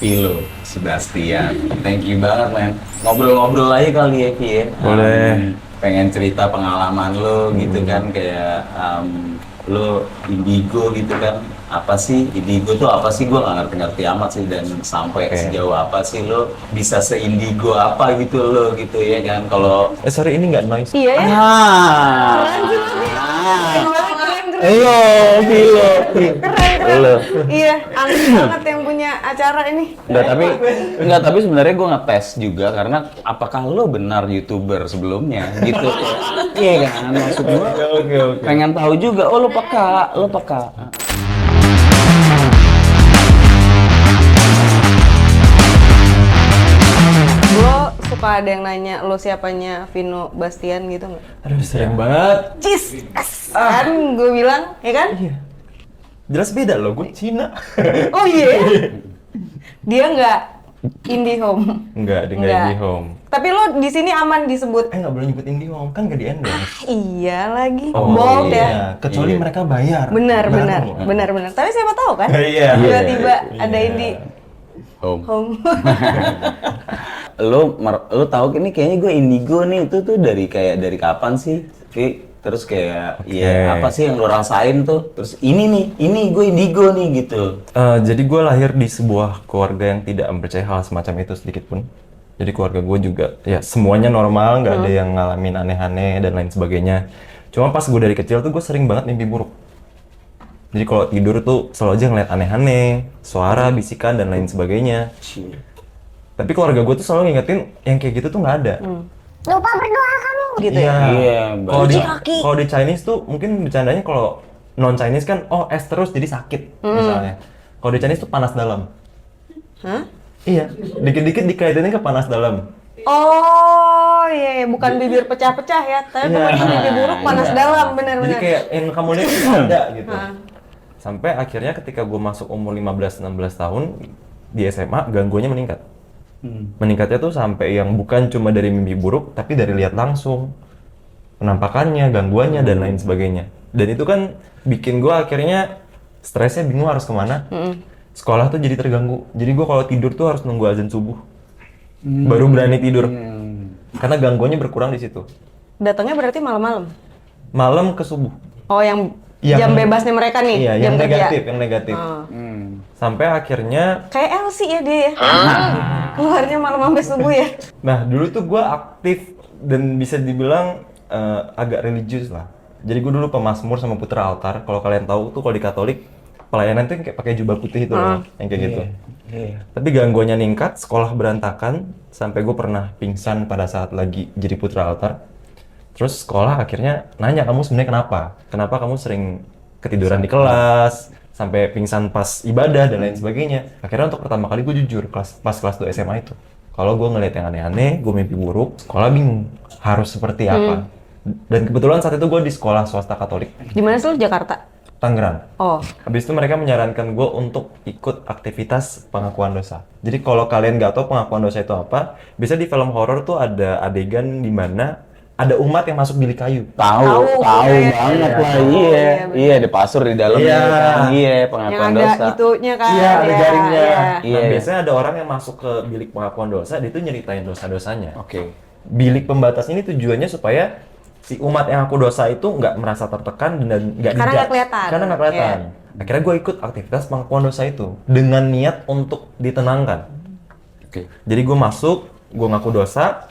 Vilo, Sebastian. Thank you banget, men. Ngobrol-ngobrol aja kali ya, Ki ya. Boleh. Pengen cerita pengalaman lo gitu kan, kayak lo indigo gitu kan. Apa sih indigo tuh apa sih? Gue nggak ngerti-ngerti amat sih, dan sampai Oke. sejauh apa sih lo bisa seindigo apa gitu lo gitu ya kan. Kalau Sorry, ini nggak noise. Iya ya? Keren sih lo, Bi. Keren banget, keren. Lo, Vilo. Keren. Lo. Iya, aneh banget yang punya acara ini. Enggak, tapi sebenarnya gue ngetes juga karena apakah lo benar YouTuber sebelumnya gitu. Iya kan, maksud gue Oke. pengen tahu juga. Oh, lo peka. Lo suka ada yang nanya lo siapanya Vino Bastian gitu nggak? Aduh, sering banget. Cis, kan gue bilang, ya kan? Iya. Jelas beda loh, gue Cina. Oh iya, dia nggak IndiHome. Enggak, dia nggak Nggak. IndiHome. Tapi lo di sini aman disebut. Nggak boleh nyebut IndiHome, kan nggak di-endorse. Iya lagi, Oh, bold ya. iya. Kecuali Iya. mereka bayar. Benar. Baru. Tapi siapa tahu kan? Iya. Tiba-tiba Iya. ada Indi Home. Home. Lo tahu ini kayaknya gue indigo nih, itu tuh dari kapan sih? Terus kayak Oke. ya apa sih yang lo rasain tuh? Terus ini gue indigo nih gitu. Jadi gue lahir di sebuah keluarga yang tidak mempercayai hal semacam itu sedikit pun. Jadi keluarga gue juga, ya semuanya normal, nggak ada yang ngalamin aneh-aneh dan lain sebagainya. Cuma pas gue dari kecil tuh gue sering banget mimpi buruk. Jadi kalau tidur tuh selalu aja ngeliat aneh-aneh, suara, bisikan, dan lain sebagainya. Tapi keluarga gue tuh selalu ngingetin yang kayak gitu tuh nggak ada. Lupa berdoa kamu gitu ya. Iya, Kalau di Cuci kaki. kalau di Chinese tuh mungkin bercandanya kalau non Chinese kan es terus jadi sakit misalnya. Kalau di Chinese tuh panas dalam. Hah? Iya, dikit-dikit dikaitannya ke panas dalam. Oh iya, bukan bibir pecah-pecah ya, tapi pokoknya mimpi buruk panas dalam, Jadi benar-benar. kayak yang kamu lihat itu ada gitu. Hah. Sampai akhirnya ketika gue masuk umur 15-16 tahun di SMA, gangguannya meningkat. Meningkatnya tuh sampai yang bukan cuma dari mimpi buruk, tapi dari lihat langsung. Penampakannya, gangguannya, dan lain sebagainya. Dan itu kan bikin gue akhirnya stresnya bingung harus kemana. Sekolah tuh jadi terganggu. Jadi gue kalau tidur tuh harus nunggu azan subuh. Baru berani tidur. Karena gangguannya berkurang di situ. Datangnya berarti malam-malam. Malam ke subuh. Oh, yang Yang- jam bebasnya mereka nih, Iya, jam yang kerja. negatif, yang negatif. Oh. Sampai akhirnya, Kayak Elsie ya dia ya. Keluarnya malam sampai subuh ya. nah dulu tuh gue aktif dan bisa dibilang agak religius lah. Jadi gue dulu pemazmur sama putra altar. Kalau kalian tahu tuh kalau di Katolik pelayanan tuh yang kayak pakai jubah putih itu loh, yang kayak gitu. Tapi gangguannya ningkat, sekolah berantakan, sampai gue pernah pingsan pada saat lagi jadi putra altar. Terus sekolah akhirnya nanya, kamu sebenarnya kenapa? Kenapa kamu sering ketiduran di kelas, sampai pingsan pas ibadah dan lain sebagainya. Akhirnya untuk pertama kali gue jujur pas kelas 2 SMA itu. Kalau gue ngeliat yang aneh-aneh, gue mimpi buruk, sekolah bingung harus seperti apa. Dan kebetulan saat itu gue di sekolah swasta Katolik, Di mana sih lu? Jakarta? Tangerang. Oh. Habis itu mereka menyarankan gue untuk ikut aktivitas pengakuan dosa. Jadi kalau kalian nggak tahu pengakuan dosa itu apa, bisa di film horor tuh ada adegan di mana ada umat yang masuk bilik kayu. Tahu Iya. banget lah, Iya, iya ada pasur di dalamnya Iya. kan, iya Yang pengakuan ada dosa. itunya kan. Iya, ada Iya, jaringnya. iya. Nah, Iya. biasanya ada orang yang masuk ke bilik pengakuan dosa, dia tuh nyeritain dosa-dosanya. Oke. Bilik pembatas ini tujuannya supaya si umat yang aku dosa itu nggak merasa tertekan dan nggak Karena dijudge. nggak kelihatan. Karena nggak kelihatan. Akhirnya gue ikut aktivitas pengakuan dosa itu dengan niat untuk ditenangkan. Oke. Jadi gue masuk, gue ngaku dosa.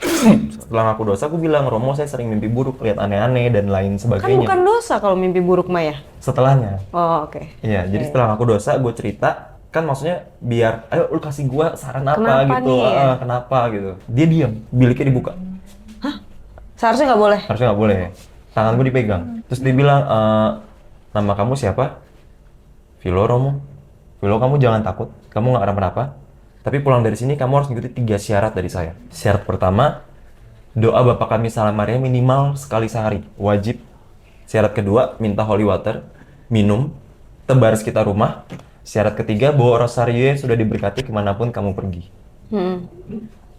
Setelah ngaku dosa, gue bilang, Romo saya sering mimpi buruk, lihat aneh-aneh dan lain Kan sebagainya. bukan dosa kalau mimpi buruk mah ya. Setelahnya, Oh, oke. iya. Jadi setelah ngaku dosa, gue cerita. Kan maksudnya biar, ayo lu kasih gue saran apa Kenapa gitu, nih, ya? kenapa gitu. Dia diam, biliknya dibuka. Seharusnya nggak boleh. Harusnya nggak boleh. Tangan gue dipegang. Terus dia bilang, nama kamu siapa? Vilo Romo. Vilo, kamu jangan takut. Kamu nggak kenapa-napa. Tapi pulang dari sini kamu harus ngikuti 3 syarat dari saya. Syarat pertama, doa Bapa Kami Salam Maria minimal sekali sehari. Wajib. Syarat kedua, minta holy water. Minum. Tebar sekitar rumah. Syarat ketiga, bawa rosario yang sudah diberkati kemanapun kamu pergi.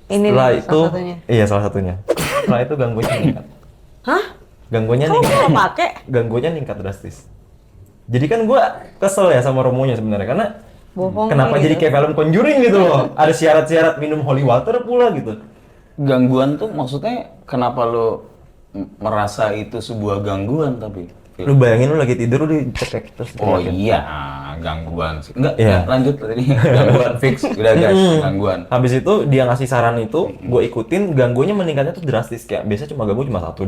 Ini Setelah nih, itu, salah satunya. iya salah satunya. Setelah itu gangguannya meningkat. Hah? Gangguannya Kamu meningkat. nggak pakai? Gangguannya meningkat drastis. Jadi kan gue kesel ya sama Romonya sebenarnya karena bohong Kenapa nih, jadi gitu. kayak film Conjuring gitu loh? Ada syarat-syarat minum holy water pula gitu. Gangguan tuh maksudnya kenapa lo merasa itu sebuah gangguan tapi? Lu bayangin lu lagi tidur lu dicekek terus Oh teriakin. iya, gangguan sih. Enggak, Iya. lanjut tadi. Gangguan fix, udah guys, gangguan. Habis itu dia ngasih saran itu, gue ikutin, gangguannya meningkatnya tuh drastis kayak biasa cuma ganggu cuma 1-2.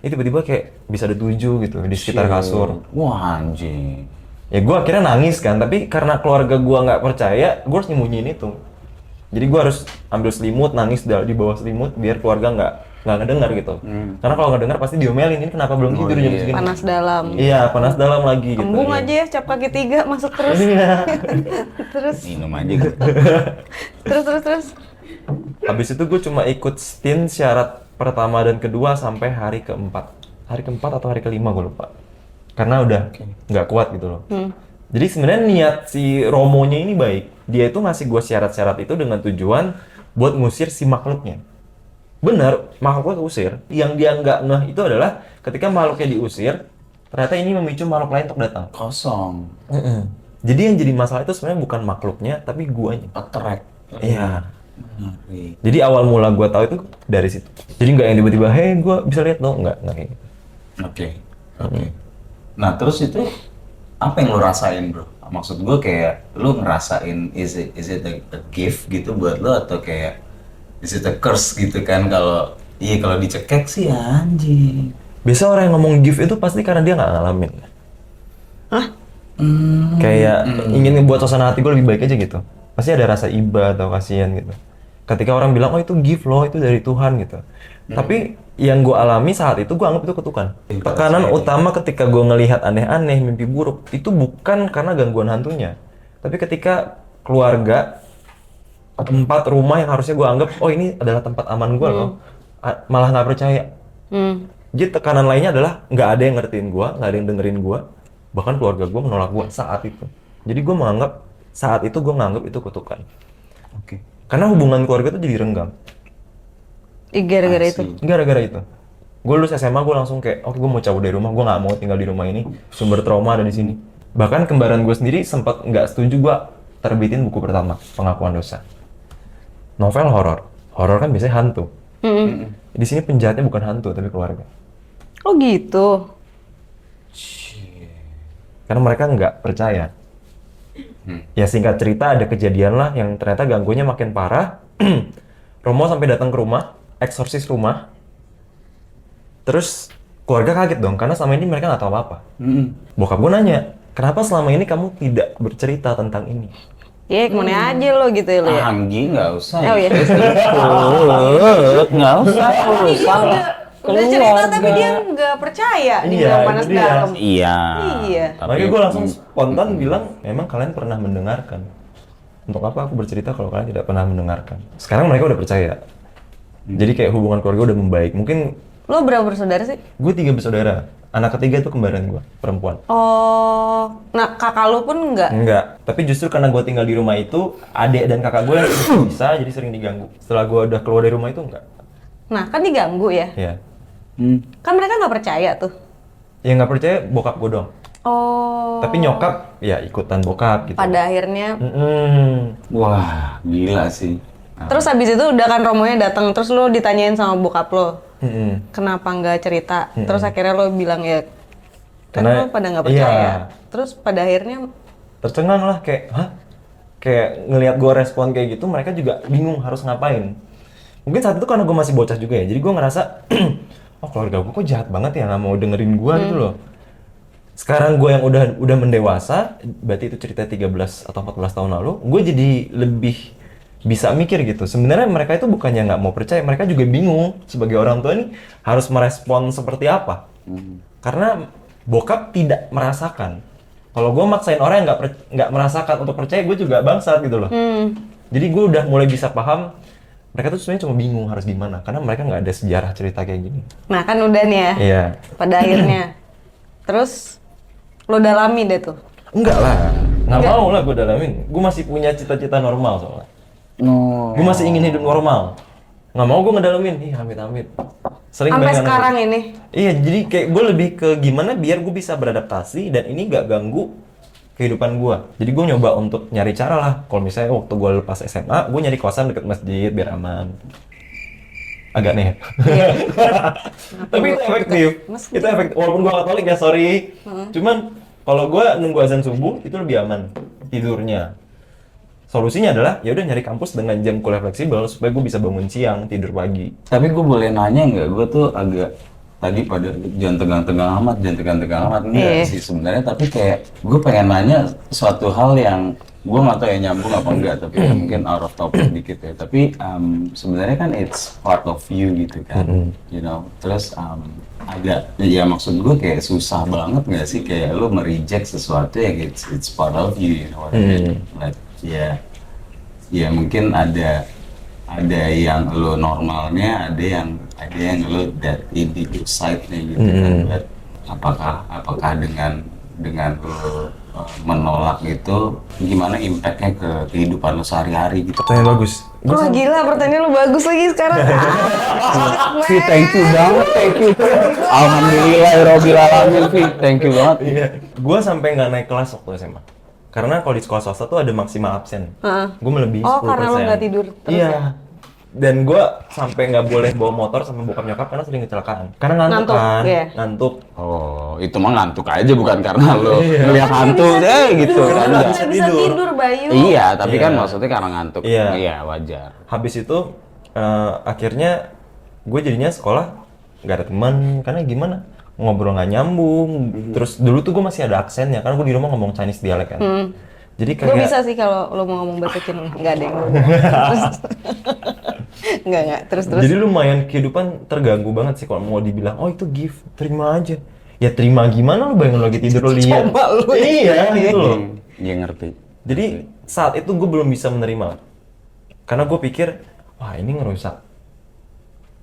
Ini tiba-tiba kayak bisa ada 7 gitu di sekitar kasur. Wah anjing. Ya gue akhirnya nangis kan, tapi karena keluarga gue nggak percaya, gue harus nyembunyiin itu. Jadi gue harus ambil selimut, nangis di bawah selimut biar keluarga nggak ngedengar gitu. Karena kalau nggak dengar pasti diomelin, ini kenapa belum tidur jam segini? Panas dalam. Iya, panas dalam lagi gitu. Embung Iya. aja ya, cap kaki 3 masuk terus. Iya. Terus, Minum aja gitu. terus. Habis itu gue cuma ikut stint syarat pertama dan kedua sampai hari keempat. Hari keempat atau hari kelima gue lupa. Karena udah nggak kuat gitu loh. Jadi sebenarnya niat si Romonya ini baik. Dia itu ngasih gue syarat-syarat itu dengan tujuan buat ngusir si makhluknya. Bener, makhluknya keusir. Yang dia nggak ngeh itu adalah ketika makhluknya diusir, ternyata ini memicu makhluk lain untuk datang. Kosong. Jadi yang jadi masalah itu sebenarnya bukan makhluknya, tapi guanya. Attract. Iya. Menarik. Jadi awal mula gue tahu itu dari situ. Jadi nggak yang tiba-tiba, hei gue bisa lihat dong, nggak kayak gitu. Oke. Nah terus itu apa yang lo rasain bro? Maksud gue kayak lo ngerasain is it a gift gitu buat lo atau kayak is it a curse gitu kan kalau kalau dicekek sih anjing. Biasa orang yang ngomong gift itu pasti karena dia nggak ngalamin. Kayak ingin ngebuat suasana hati gue lebih baik aja gitu. Pasti ada rasa iba atau kasihan gitu. Ketika orang bilang, oh itu gift loh, itu dari Tuhan gitu. Tapi yang gue alami saat itu, gue anggap itu kutukan. Tekanan utama ketika gue ngelihat aneh-aneh, mimpi buruk, itu bukan karena gangguan hantunya. Tapi ketika keluarga, tempat rumah yang harusnya gue anggap, oh ini adalah tempat aman gue loh, malah nggak percaya. Jadi tekanan lainnya adalah nggak ada yang ngertiin gue, nggak ada yang dengerin gue, bahkan keluarga gue menolak gue saat itu. Jadi gue menganggap saat itu gue menganggap itu kutukan. Oke. Karena hubungan keluarga tuh jadi renggang. Gara-gara itu. Gara-gara itu. Gue lulus SMA gue langsung kayak, oke gue mau cabut dari rumah, gue nggak mau tinggal di rumah ini. Sumber trauma ada di sini. Bahkan kembaran gue sendiri sempat nggak setuju gue terbitin buku pertama, Pengakuan Dosa. Novel horor. Horor kan biasanya hantu. Di sini penjahatnya bukan hantu tapi keluarga. Oh gitu. Karena mereka nggak percaya. Ya singkat cerita ada kejadian lah yang ternyata gangguannya makin parah. Romo sampai datang ke rumah, eksorsis rumah. Terus keluarga kaget dong, karena selama ini mereka nggak tahu apa-apa. Bokap gue nanya, kenapa selama ini kamu tidak bercerita tentang ini? Ya kemana aja lo gitu ya lo ya. Anggi nggak usah. Oh ya. Nggak usah. Udah cerita tapi dia nggak percaya di Iya, dalam panas itu dia. dalam. Iya. Iya. Makanya gue langsung spontan bilang, memang kalian pernah mendengarkan. Untuk apa aku bercerita kalau kalian tidak pernah mendengarkan? Sekarang mereka udah percaya. Jadi kayak hubungan keluarga udah membaik. Mungkin Lo berapa bersaudara sih? gue 3 bersaudara. Anak ketiga itu kembaran gue, perempuan. Oh, nah kakak lo pun nggak? Enggak, tapi justru karena gue tinggal di rumah itu, adik dan kakak gue yang bisa jadi sering diganggu. Setelah gue udah keluar dari rumah itu enggak. Nah kan diganggu ya. Ya, Kan mereka nggak percaya tuh. yang nggak percaya bokap gue dong. Oh. Tapi nyokap ya ikutan bokap gitu. Pada akhirnya. Wah, gila sih. Terus habis itu udah kan Romonya datang, terus lo ditanyain sama bokap lo, Mm-mm. kenapa nggak cerita? Terus akhirnya lo bilang ya, kan Karena- lo pada nggak percaya. iya. Terus pada akhirnya, Tercengang lah kayak, hah? Kayak ngelihat gue respon kayak gitu, mereka juga bingung harus ngapain. Mungkin saat itu karena gue masih bocah juga ya, jadi gue ngerasa, oh keluarga gue kok jahat banget ya, nggak mau dengerin gue gitu loh. Sekarang gue yang udah mendewasa, berarti itu cerita 13 atau 14 tahun lalu, gue jadi lebih bisa mikir gitu. Sebenarnya mereka itu bukannya nggak mau percaya, mereka juga bingung sebagai orang tua ini harus merespon seperti apa. Karena bokap tidak merasakan. Kalau gue maksain orang yang nggak merasakan untuk percaya, gue juga bangsat gitu loh. Jadi gue udah mulai bisa paham mereka tuh sebenarnya cuma bingung harus gimana, karena mereka nggak ada sejarah cerita kayak gini. nah kan udah nih ya, Iya. pada akhirnya, terus lo dalami deh tuh. Enggak lah, nggak mau lah gue dalamin. Gue masih punya cita-cita normal soalnya. No. Gue masih ingin hidup normal. Nggak mau gue ngedalamin. Ih, amit-amit. Sering Sampai bayangan sekarang aku. ini. Iya, jadi kayak gue lebih ke gimana biar gue bisa beradaptasi dan ini nggak ganggu kehidupan gue. Jadi gue nyoba untuk nyari cara lah. Kalau misalnya waktu gue lepas SMA, gue nyari kosan deket masjid biar aman. Agak nih. Tapi itu efektif. Itu efektif. Walaupun gue Katolik ya sorry. Cuman kalau gue nunggu azan subuh itu lebih aman tidurnya. Solusinya adalah ya udah nyari kampus dengan jam kuliah fleksibel supaya gue bisa bangun siang, tidur pagi. Tapi gue boleh nanya nggak? Gue tuh agak tadi pada jangan tegang-tegang amat, enggak sih sebenarnya. Tapi kayak gue pengen nanya suatu hal yang gue nggak tahu ya nyambung apa enggak, tapi ya mungkin out of topic dikit ya. Tapi sebenarnya kan it's part of you gitu kan, you know. Terus agak ya maksud gue kayak susah banget nggak sih kayak lo mereject sesuatu yang it's part of you, you know what I mean? Like ya mungkin ada yang lo normalnya, ada yang lo that individual side-nya gitu kan. But apakah dengan lo menolak itu gimana impact-nya ke kehidupan lo sehari-hari gitu? Pertanyaan bagus. Wah gila, pertanyaan lu bagus lagi sekarang. Thank you banget, thank you. Alhamdulillah, Robbil Alamin, thank you banget. Iya. Gue sampai nggak naik kelas waktu SMA. Karena kalau di sekolah swasta tuh ada maksimal absen. Gue melebihi 10%. Oh, karena lo nggak tidur terus iya. ya? Dan gue sampai nggak boleh bawa motor sama bokap nyokap karena sering kecelakaan. Karena ngantuk kan, iya. ngantuk. Oh, itu mah ngantuk aja bukan karena lo ngeliat hantu gitu kan. Nggak Enggak. bisa tidur, Bayu. Iya, tapi kan Iya. maksudnya karena ngantuk. Iya. Iya, wajar. Habis itu akhirnya gue jadinya sekolah nggak ada teman karena gimana ngobrol nggak nyambung. Terus dulu tuh gue masih ada aksennya karena gue di rumah ngomong Chinese dialek kan. Jadi Gue kayak bisa sih kalau lo mau ngomong bahasa Cina. Nggak ada yang ngomong. Terus. Jadi lumayan kehidupan terganggu banget sih kalau mau dibilang oh itu gift, terima aja. Ya terima gimana lu bayangin lagi tidur lu lihat. Coba lu. Iya gitu loh. Iya ngerti. Jadi saat itu gue belum bisa menerima. Karena gue pikir wah ini ngerusak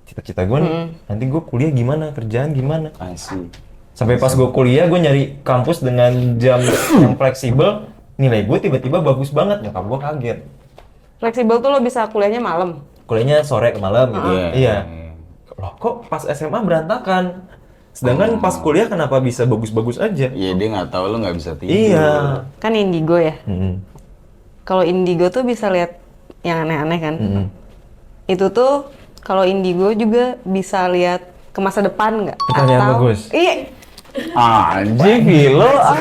cita-cita gue nih. Nanti gue kuliah gimana, kerjaan gimana. I see. Sampai pas gue kuliah gue nyari kampus dengan jam yang fleksibel. Nilai gue tiba-tiba bagus banget, nyokap gue kaget. Fleksibel tuh lo bisa kuliahnya malam. Kuliahnya sore ke malam gitu. Iya. Iya. Loh kok pas SMA berantakan? Sedangkan pas kuliah kenapa bisa bagus-bagus aja? Iya, dia nggak tahu lo nggak bisa tidur. Iya. Kan indigo ya. Kalau indigo tuh bisa lihat yang aneh-aneh kan. Itu tuh kalau indigo juga bisa lihat ke masa depan nggak? Pertanyaan bagus. Iya. Anjing, gila.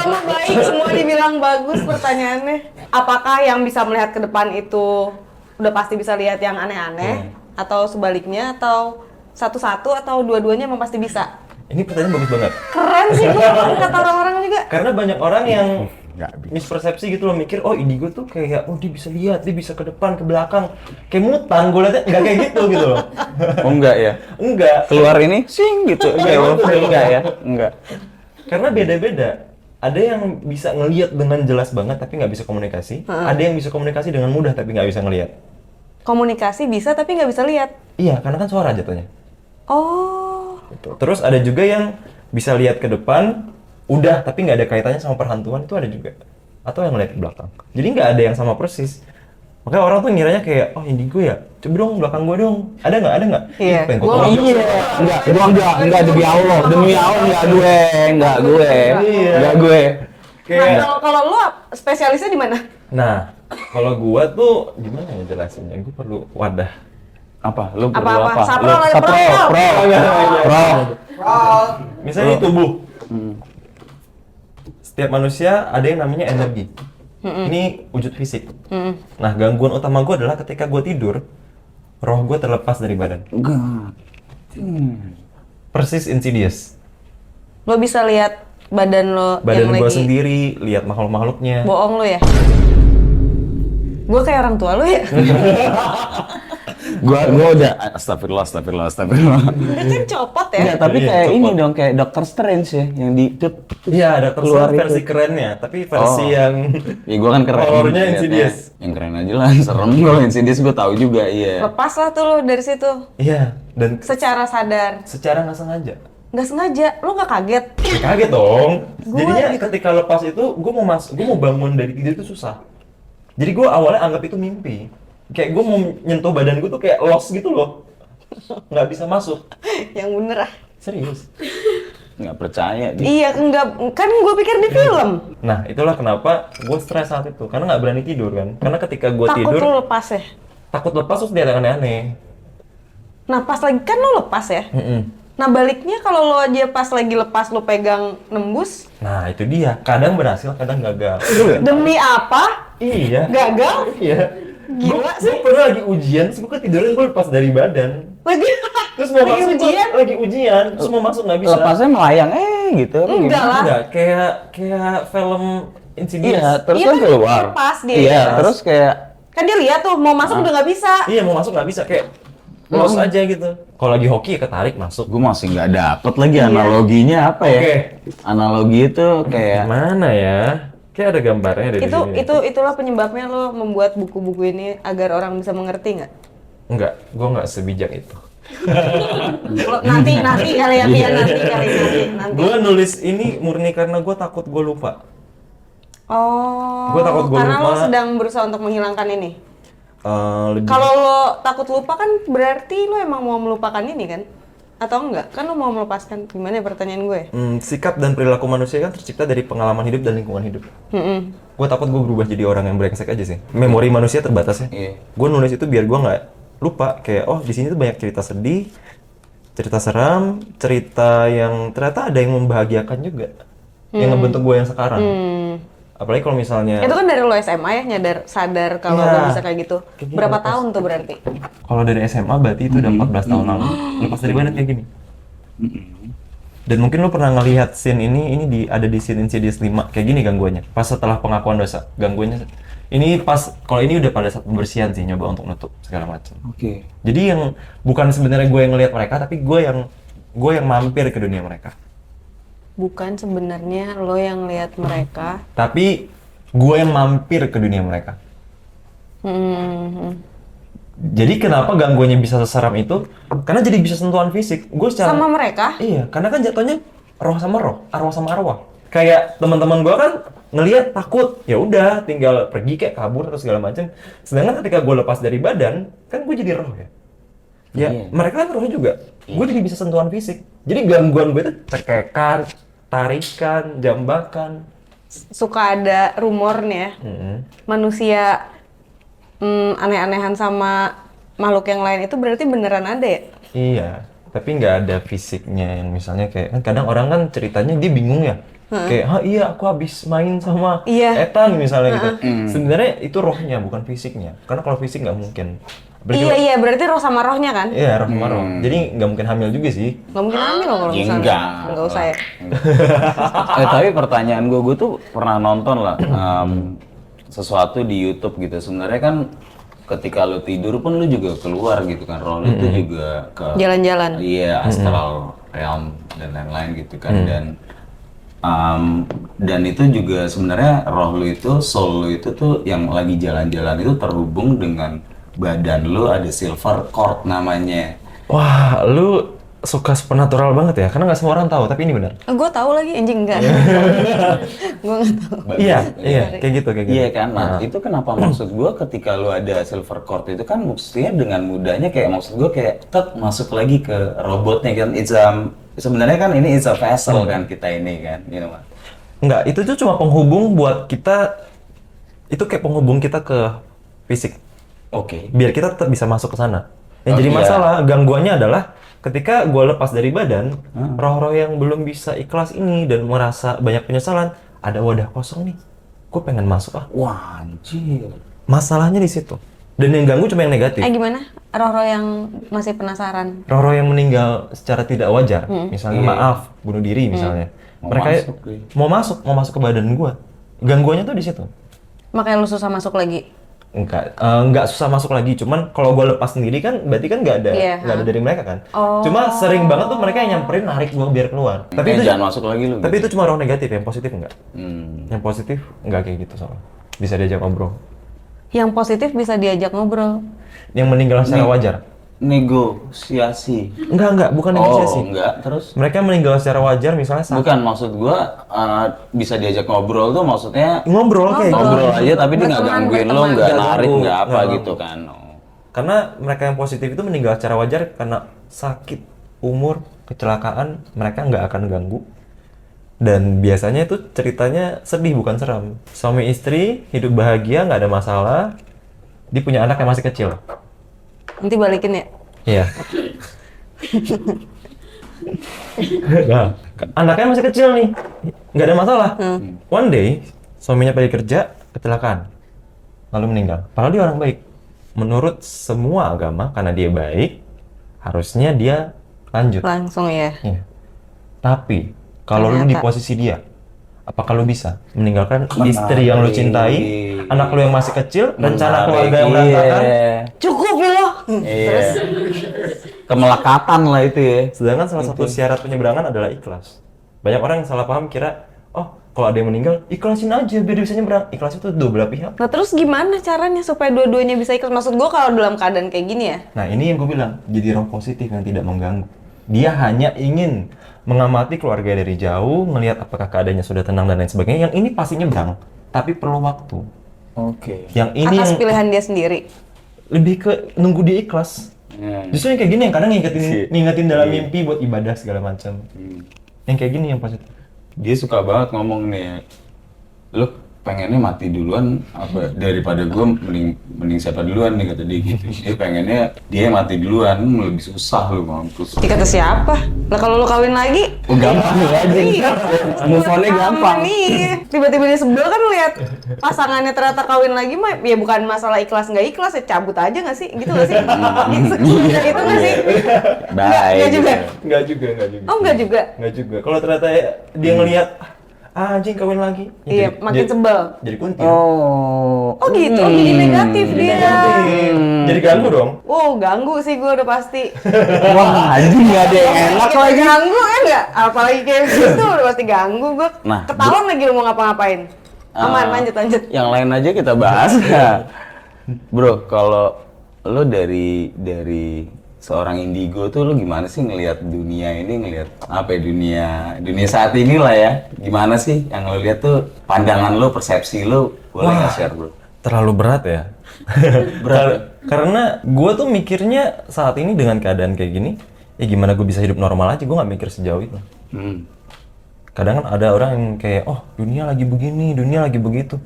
Sama baik, semua dibilang bagus pertanyaannya. Apakah yang bisa melihat ke depan itu udah pasti bisa lihat yang aneh-aneh? Atau sebaliknya? Atau satu-satu? Atau dua-duanya emang pasti bisa? Ini pertanyaan bagus banget. Keren sih gue, kata orang-orang juga. Karena banyak orang yang Nggak bisa. mispersepsi gitu loh, mikir oh indigo tuh kayak oh dia bisa lihat, dia bisa ke depan, ke belakang. Kayak mutan, gue liatnya nggak kayak gitu gitu loh. Oh enggak ya? Enggak. Keluar ini sing gitu. Enggak ya? Enggak. Karena beda-beda. Ada yang bisa ngelihat dengan jelas banget tapi nggak bisa komunikasi. Ada yang bisa komunikasi dengan mudah tapi nggak bisa ngelihat. Komunikasi bisa tapi nggak bisa lihat. Iya, karena kan suara jatuhnya. Oh. Gitu. Terus ada juga yang bisa lihat ke depan, udah tapi nggak ada kaitannya sama perhantuan, itu ada juga. Atau yang ngeliat ke belakang. Jadi nggak ada yang sama persis. Makanya orang tuh ngiranya kayak, oh indigo ya, coba dong belakang gua dong. Ada nggak? Ada nggak? Iya. Ih, pengen Gua gua Iya, enggak demi Allah, enggak gue. Iya. Enggak gue. kayak. Nah, kalau lo spesialisnya di mana? Nah, kalau gua tuh gimana ya jelasinnya? Gua perlu wadah. Apa? Lu perlu Apa-apa? apa? Sapro Lu lah, sapro, pro. pro. Misalnya di tubuh. Setiap manusia ada yang namanya energi. Ini wujud fisik. Nah, gangguan utama gue adalah ketika gue tidur, roh gue terlepas dari badan. Enggak. Persis Insidious. Lo bisa lihat badan lo Badan yang gue lagi sendiri, lihat makhluk-makhluknya. bohong lo ya? Gue kayak orang tua lo ya? Gua udah astagfirullah. Kan copot ya? Enggak, tapi Iya, kayak copot. ini dong, kayak Doctor Strange ya, yang di Iya, ada Keluar keluar versi itu. kerennya, tapi versi yang Ya gua kan keren. Horornya liatnya. Insidious. Yang keren aja lah, serem kalau Insidious gua tahu juga, iya. Lepas lah tuh lo dari situ. iya, dan Secara sadar. secara nggak sengaja. Nggak sengaja, lo nggak kaget? Ya, kaget dong. Gua Jadinya gitu. ketika lepas itu, gue mau bangun dari tidur itu susah. Jadi gue awalnya anggap itu mimpi. Kayak gue mau nyentuh badan gue tuh kayak lost gitu loh. Nggak bisa masuk. Yang bener ah. Serius. nggak percaya dia. Iya, enggak, kan gue pikir di film. Nah, itulah kenapa gue stres saat itu, karena nggak berani tidur kan. Karena ketika gue Takut tidur, lu lepas ya? takut lepas terus dia aneh-aneh. Nah pas lagi, kan lu lepas ya? Nah baliknya kalau lo aja pas lagi lepas lo pegang nembus, Nah, itu dia. Kadang berhasil, kadang gagal. demi apa? Iya. Gagal? Iya. Gila Gue pernah lagi ujian, terus gue ketiduran, gue lepas dari badan. Lagi Terus mau lagi masuk, ujian? lagi ujian, terus mau masuk nggak bisa. Lepasnya melayang gitu. apa Enggak gimana? lah. Enggak, kayak film Insidious. Iya, terus Iya kan kan, keluar. lepas dia. Iya, terus kayak Kan dia lihat tuh mau masuk udah nggak bisa. Iya, mau masuk nggak bisa, kayak close aja gitu. Kalau lagi hoki ya ketarik masuk. gue masih nggak dapet lagi analoginya apa ya? Oke. Analogi itu kayak Gimana ya? Kayak ada gambarnya dari sini. Itulah penyebabnya lo membuat buku-buku ini agar orang bisa mengerti nggak? Enggak, gue nggak sebijak itu. Nanti kali ya Pian, nanti. Gue nulis ini murni karena gue takut gue lupa. Oh. Gua takut gua karena lo lupa. sedang berusaha untuk menghilangkan ini. Lebih Kalau lo takut lupa kan berarti lo emang mau melupakan ini kan? Atau enggak? Kan lo mau melepaskan. Gimana ya pertanyaan gue? sikap dan perilaku manusia kan tercipta dari pengalaman hidup dan lingkungan hidup. Gue takut gue berubah jadi orang yang brengsek aja sih. Memori manusia terbatas ya. Iya. Gue nulis itu biar gue nggak lupa. Kayak oh di sini tuh banyak cerita sedih, cerita seram, cerita yang ternyata ada yang membahagiakan juga, yang ngebentuk gue yang sekarang. Apalagi kalau misalnya Itu kan dari lo SMA ya sadar kalau Iya. lo bisa kayak gitu. Kayak Berapa gitu, tahun tuh berarti? kalau dari SMA berarti itu udah 14 tahun lalu. Lepas dari badan kayak gini. Dan mungkin lo pernah ngelihat scene ini ada di scene Insidious 5 kayak gini gangguannya. Pas setelah pengakuan dosa, gangguannya ini pas kalau ini udah pada saat pembersihan sih, nyoba untuk nutup segala macam. Oke. Jadi yang bukan sebenarnya gue yang ngelihat mereka, tapi gue yang mampir ke dunia mereka. Bukan sebenarnya lo yang lihat mereka. Tapi gue yang mampir ke dunia mereka. Jadi kenapa gangguannya bisa seseram itu? Karena jadi bisa sentuhan fisik. Gue secara Sama mereka? Iya, karena kan jatuhnya roh sama roh, arwah sama arwah. Kayak teman-teman gue kan ngelihat takut, ya udah tinggal pergi kayak kabur atau segala macam. Sedangkan ketika gue lepas dari badan, kan gue jadi roh ya. Ya, Iya. mereka kan roh juga. Gue jadi bisa sentuhan fisik. Jadi gangguan gue itu cekekan, tarikan, jambakan. Suka ada rumor nih ya. Manusia aneh-anehan sama makhluk yang lain itu berarti beneran ada ya? Iya, tapi nggak ada fisiknya yang misalnya kayak kan kadang orang kan ceritanya dia bingung ya. Kayak, iya aku habis main sama Iya. Ethan misalnya gitu. Sebenarnya itu rohnya bukan fisiknya. Karena kalau fisik nggak mungkin. Apalagi kalau- Iya, berarti roh sama rohnya kan? Iya, roh sama roh. Jadi nggak mungkin hamil juga sih. Nggak mungkin hamil loh kalau Ya misalnya. enggak. Nggak usah ya. Tapi pertanyaan gue tuh pernah nonton lah sesuatu di YouTube gitu. Sebenarnya kan ketika lu tidur pun lu juga keluar gitu kan, roh lu itu juga ke Jalan-jalan. Iya, astral realm dan lain-lain gitu kan. Dan itu juga sebenarnya roh lu itu, soul lu itu tuh yang lagi jalan-jalan itu terhubung dengan badan lu, ada silver cord namanya. Wah, lu suka supernatural banget ya? Karena nggak semua orang tahu, tapi ini benar. Gue tahu lagi anjing enggak. Gue nggak tahu. Iya, kayak gitu. Iya kan, nah itu kenapa maksud gue ketika lu ada silver cord itu kan maksudnya dengan mudahnya kayak maksud gue kayak tet masuk lagi ke robotnya kan, sebenarnya kan ini it's a vessel kan kita ini kan, you know. Nggak, itu tuh cuma penghubung buat kita, itu kayak penghubung kita ke fisik. Oke. Biar kita tetap bisa masuk ke sana. Yang Oh, jadi iya. masalah, gangguannya adalah ketika gue lepas dari badan, roh-roh yang belum bisa ikhlas ini dan merasa banyak penyesalan, ada wadah kosong nih. Gue pengen masuk ah. Wah anjir. Masalahnya di situ. Dan yang ganggu cuma yang negatif. Gimana? Roh-roh yang masih penasaran. Roh-roh yang meninggal secara tidak wajar, misalnya Iya. maaf, bunuh diri misalnya. Mau Mereka masuk, iya. mau masuk ke badan gue. Gangguannya tuh di situ. Makanya lu susah masuk lagi. Enggak susah masuk lagi, cuman kalau gue lepas sendiri kan berarti kan nggak ada Iya, nggak ada dari mereka kan. Oh. Cuma sering banget tuh mereka yang nyamperin narik gue biar keluar. Tapi itu jangan masuk lagi lu. tapi itu cuma roh negatif, yang positif enggak. Hmm. Yang positif enggak kayak gitu soalnya. Bisa diajak ngobrol. Yang positif bisa diajak ngobrol. Yang meninggal secara wajar. Negosiasi. Enggak, bukan Oh negosiasi. enggak, terus? Mereka meninggal secara wajar misalnya Bukan, maksud gua bisa diajak ngobrol tuh maksudnya ngobrol kayak gitu. ngobrol aja tapi dia nggak Berteman, gangguin lo, berteman. nggak Nggak narik, ganggu, nggak apa nggak gitu kan. Karena mereka yang positif itu meninggal secara wajar karena sakit, umur, kecelakaan mereka nggak akan ganggu. Dan biasanya itu ceritanya sedih bukan seram. Suami istri hidup bahagia, nggak ada masalah. Dia punya anak yang masih kecil. Nanti balikin ya. Iya. Nah, anaknya masih kecil nih, nggak ada masalah. One day, suaminya pergi kerja, kecelakaan, lalu meninggal. Padahal dia orang baik. Menurut semua agama, karena dia baik, harusnya dia lanjut. Langsung ya. Iya. Tapi, kalau lu di Ternyata. posisi dia, apakah lu bisa meninggalkan istri yang lu cintai, anak lu yang masih kecil, rencana keluarga yang berantakan? Cukup ya. Iya. Kemelekatan lah itu ya. Sedangkan salah satu syarat penyeberangan adalah ikhlas. Banyak orang yang salah paham kira, oh kalau ada yang meninggal, ikhlasin aja biar dia bisa nyebrang. Ikhlas itu dua belah pihak. Nah terus gimana caranya supaya dua-duanya bisa ikhlas? Maksud gue kalau dalam keadaan kayak gini ya. Nah ini yang gue bilang, jadi roh positif yang tidak mengganggu. Dia hanya ingin mengamati keluarga dari jauh, ngelihat apakah keadaannya sudah tenang dan lain sebagainya. Yang ini pasti nyebrang, tapi perlu waktu. Oke. Yang ini Atas yang pilihan dia sendiri. lebih ke nunggu dia ikhlas. Justru yang kayak gini yang kadang ngingetin dalam Iya. mimpi buat ibadah segala macam. Yang kayak gini yang positif. Dia suka banget ngomong nih, lu pengennya mati duluan apa daripada gue mending siapa duluan nih kata dia gitu. Dia pengennya dia mati duluan, lebih susah lu mampus. Dikata siapa? Lah kalau lu kawin lagi, Oh, gampang aja. iya. Move on-nya gampang. Nih, tiba-tiba dia sebel kan lihat pasangannya ternyata kawin lagi mah ya bukan masalah ikhlas nggak ikhlas ya cabut aja nggak sih? Gitu nggak sih? Sekemudian itu nggak sih? Nggak juga. Enggak juga. Oh nggak juga. Enggak juga. Kalau ternyata dia ngelihat anjing kawin lagi. Iya, makin sebel. Jadi kuntil. Oh. Oh gitu, jadi negatif dia. Jadi ganggu dong. Oh ganggu sih gue udah pasti. Wah, anjing nggak ada yang enak Kita lagi. ganggu ya nggak? Apalagi kayak gitu udah pasti ganggu gue. Nah, Ketahuan lagi lu mau ngapa-ngapain. Aman, lanjut. Yang lain aja kita bahas. Bro, kalau lo dari seorang indigo tuh lo gimana sih ngelihat dunia ini, ngelihat apa ya, dunia saat ini lah ya, gimana sih yang lo lihat tuh, pandangan lo, persepsi lo, boleh nggak share bro? Terlalu berat ya. Karena gue tuh mikirnya saat ini dengan keadaan kayak gini, ya gimana gue bisa hidup normal aja, gue nggak mikir sejauh itu. Kadang kan ada orang yang kayak, oh dunia lagi begini, dunia lagi begitu.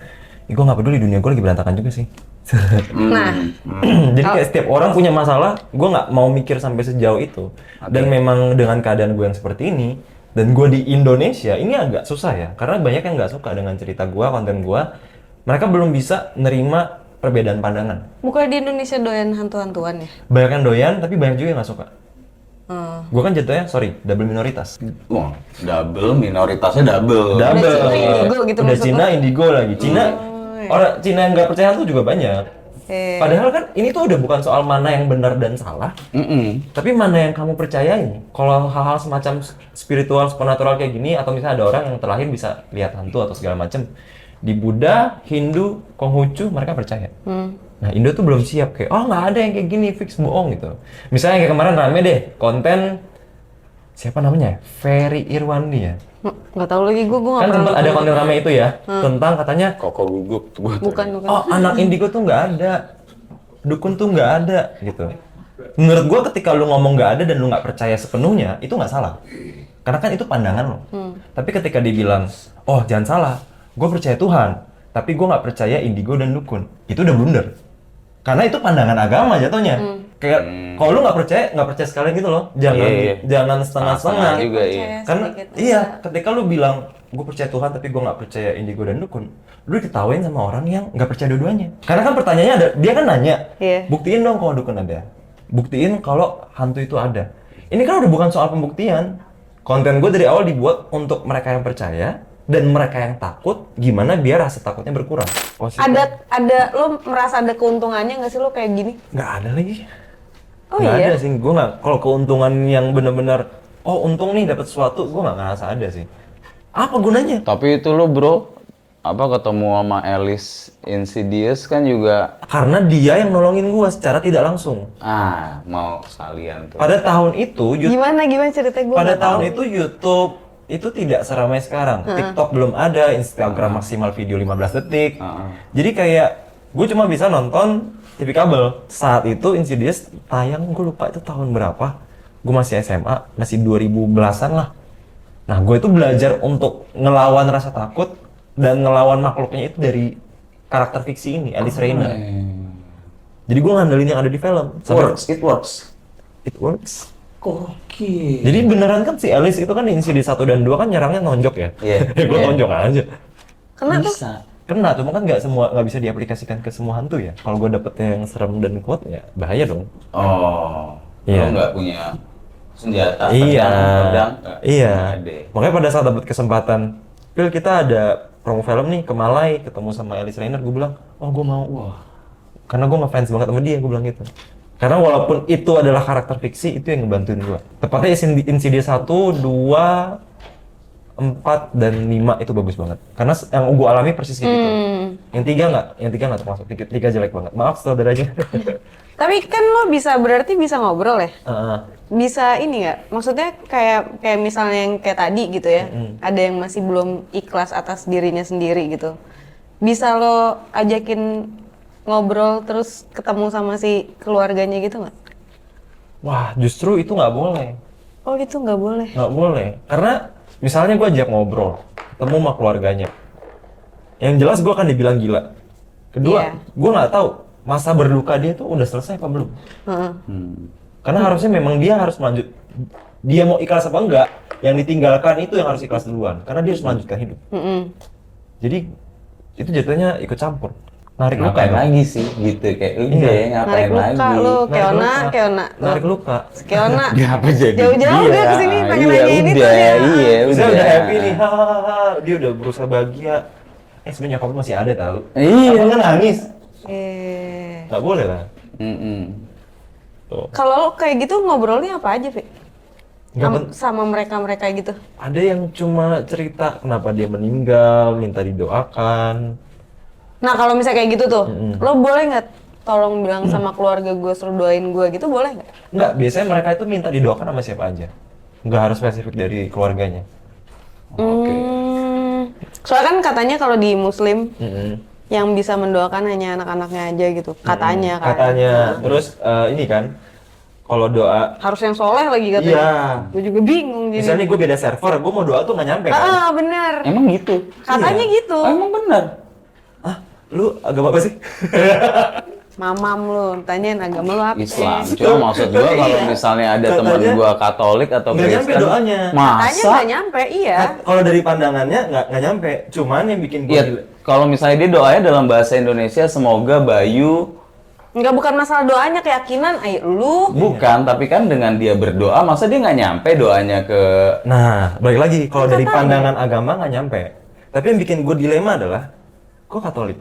Ya, gue nggak peduli, dunia gue lagi berantakan juga sih. Nah, Jadi kayak setiap orang punya masalah, gue nggak mau mikir sampai sejauh itu. Dan memang dengan keadaan gue yang seperti ini, dan gue di Indonesia, ini agak susah ya. Karena banyak yang nggak suka dengan cerita gue, konten gue. Mereka belum bisa nerima perbedaan pandangan. bukan di Indonesia doyan hantu-hantuan ya? Banyak yang doyan, tapi banyak juga yang nggak suka. Gue kan jatuhnya, double minoritas. Wah, double, minoritasnya double. Double. Cina, indigo gitu Udah maksud Cina, lo? indigo lagi. Cina, orang Cina yang nggak percaya hantu juga banyak. Padahal kan ini tuh udah bukan soal mana yang benar dan salah, tapi mana yang kamu percayai. Kalau hal-hal semacam spiritual, supernatural kayak gini, atau misalnya ada orang yang terlahir bisa lihat hantu atau segala macam, di Buddha, Hindu, Konghucu mereka percaya. Nah Indo tuh belum siap kayak, oh nggak ada yang kayak gini, fix bohong gitu. Misalnya kayak kemarin rame deh konten siapa namanya? Ferry Irwandi ya. Nggak tahu lagi gue nggak Kan pernah. sempat ada konten rame itu ya, tentang katanya Koko gugup tuh gua. Bukan. oh anak indigo tuh nggak ada, dukun tuh nggak ada gitu. Menurut gua ketika lu ngomong nggak ada dan lu nggak percaya sepenuhnya, itu nggak salah. Karena kan itu pandangan lo. Tapi ketika dibilang, oh jangan salah, gue percaya Tuhan, tapi gue nggak percaya indigo dan dukun, itu udah blunder. Karena itu pandangan agama jatuhnya. Kayak kalau lu nggak percaya sekalian gitu loh. Jangan Iya. jangan setengah-setengah. Setengah juga iya. Karena sedikit iya, ketika lu bilang gue percaya Tuhan tapi gue nggak percaya indigo dan dukun, lu diketawain sama orang yang nggak percaya dua-duanya. Karena kan pertanyaannya ada, dia kan nanya, Iya. buktiin dong kalau dukun ada, buktiin kalau hantu itu ada. Ini kan udah bukan soal pembuktian. Konten gue dari awal dibuat untuk mereka yang percaya dan mereka yang takut, gimana biar rasa takutnya berkurang. Ada lo merasa ada keuntungannya nggak sih lo kayak gini? Nggak ada lagi. Oh Nggak iya. ada sih, gue nggak. Kalau keuntungan yang benar-benar, oh untung nih dapat sesuatu, gue nggak ngerasa ada sih. Apa gunanya? Tapi itu lo bro, apa ketemu sama Alice Insidious kan juga, Karena dia yang nolongin gue secara tidak langsung. mau sekalian tuh. Pada tahun itu, Gimana ceritanya gue? pada tahun itu YouTube itu tidak seramai sekarang. TikTok belum ada, Instagram maksimal video 15 detik. Jadi kayak gue cuma bisa nonton TV kabel. Saat itu Insidious tayang, gue lupa itu tahun berapa. gue masih SMA, masih 2000 belasan lah. Nah, gue itu belajar untuk ngelawan rasa takut dan ngelawan makhluknya itu dari karakter fiksi ini, Alice Rainer. Jadi gue ngandelin yang ada di film. It works. It works. Oke. Jadi beneran kan si Alice itu kan di Insidious 1 dan 2 kan nyerangnya nonjok ya? Iya. Gue tonjok aja. Kena tuh. Bisa. Kena, cuma kan nggak bisa diaplikasikan ke semua hantu ya. Kalau gue dapetnya yang serem dan kuat ya bahaya dong. Oh. Iya. Lo nggak punya senjata, Iya, pedang, iya. nggak ada. Makanya pada saat dapat kesempatan, Phil kita ada promo film nih ke Malai, ketemu sama Alice Rainer, gue bilang, oh gue mau. Wah. Karena gue ngefans banget sama dia, gue bilang gitu. Karena walaupun itu adalah karakter fiksi, itu yang ngebantuin gue. Tepatnya Insidious 1, 2, 4, dan 5 itu bagus banget. Karena yang gue alami persis kayak gitu. Yang 3 nggak termasuk. 3 jelek banget. Maaf saudaranya. Tapi kan lo berarti bisa ngobrol ya? Heeh. Bisa ini nggak? Maksudnya kayak misalnya yang kayak tadi gitu ya, ada yang masih belum ikhlas atas dirinya sendiri gitu. Bisa lo ajakin ngobrol terus ketemu sama si keluarganya gitu nggak? Wah, justru itu nggak boleh. Oh gitu nggak boleh. Nggak boleh. Karena misalnya gue ajak ngobrol, ketemu sama keluarganya. Yang jelas gue akan dibilang gila. Kedua, Iya. gue nggak tahu masa berduka dia tuh udah selesai apa belum. Heeh. Karena harusnya memang dia harus melanjut. Dia mau ikhlas apa enggak, yang ditinggalkan itu yang harus ikhlas duluan. Karena dia harus melanjutkan hidup. Jadi itu jatuhnya ikut campur. Narik luka Ngapain dong. lagi sih gitu kayak udah Iya. ngapain Narik luka lagi. lo, Keona. Narik luka. Keona. Ngapa jadi Jauh-jauh dia? udah kesini pengen Iya, nanyain itu udah, dia. Iya, Saya udah happy nih, hahaha. Dia udah berusaha bahagia. Sebenarnya nyokap lu masih ada tau. Iya. Abang kan nangis. Nggak boleh lah. Tuh. Kalau lo kayak gitu ngobrolnya apa aja, Fi? Nggak pen- Sama mereka gitu. Ada yang cuma cerita kenapa dia meninggal, minta didoakan. Nah kalau misalnya kayak gitu tuh, lo boleh nggak tolong bilang sama keluarga gue suruh doain gue gitu, boleh nggak? Nggak, biasanya mereka itu minta didoakan sama siapa aja. Nggak harus spesifik dari keluarganya. Soalnya kan katanya kalau di Muslim Mm-mm. yang bisa mendoakan hanya anak-anaknya aja gitu, katanya kan. Katanya. Terus ini kan, kalau doa, Harus yang soleh lagi katanya. iya. Gue juga bingung jadi. Misalnya gue beda server, gue mau doa tuh nggak nyampe kan. Ah bener. Emang gitu? Katanya gitu. Oh, emang bener? Ah, lu agama apa sih? Mamam lu, tanyain agama lu apa? Islam. Cuma maksud gua kalau misalnya ada teman Katanya gua Katolik atau nggak nyampe Kristen, doanya. Katanya masa? nggak nyampe, iya. Kalau dari pandangannya nggak nyampe. Cuman yang bikin gue Iya, kalau misalnya dia doanya dalam bahasa Indonesia, semoga Bayu Nggak, bukan masalah doanya, keyakinan, ayo lu. bukan, tapi kan dengan dia berdoa, masa dia nggak nyampe doanya ke Nah, balik lagi, kalau dari Katanya. pandangan agama nggak nyampe. Tapi yang bikin gue dilema adalah, gue Katolik.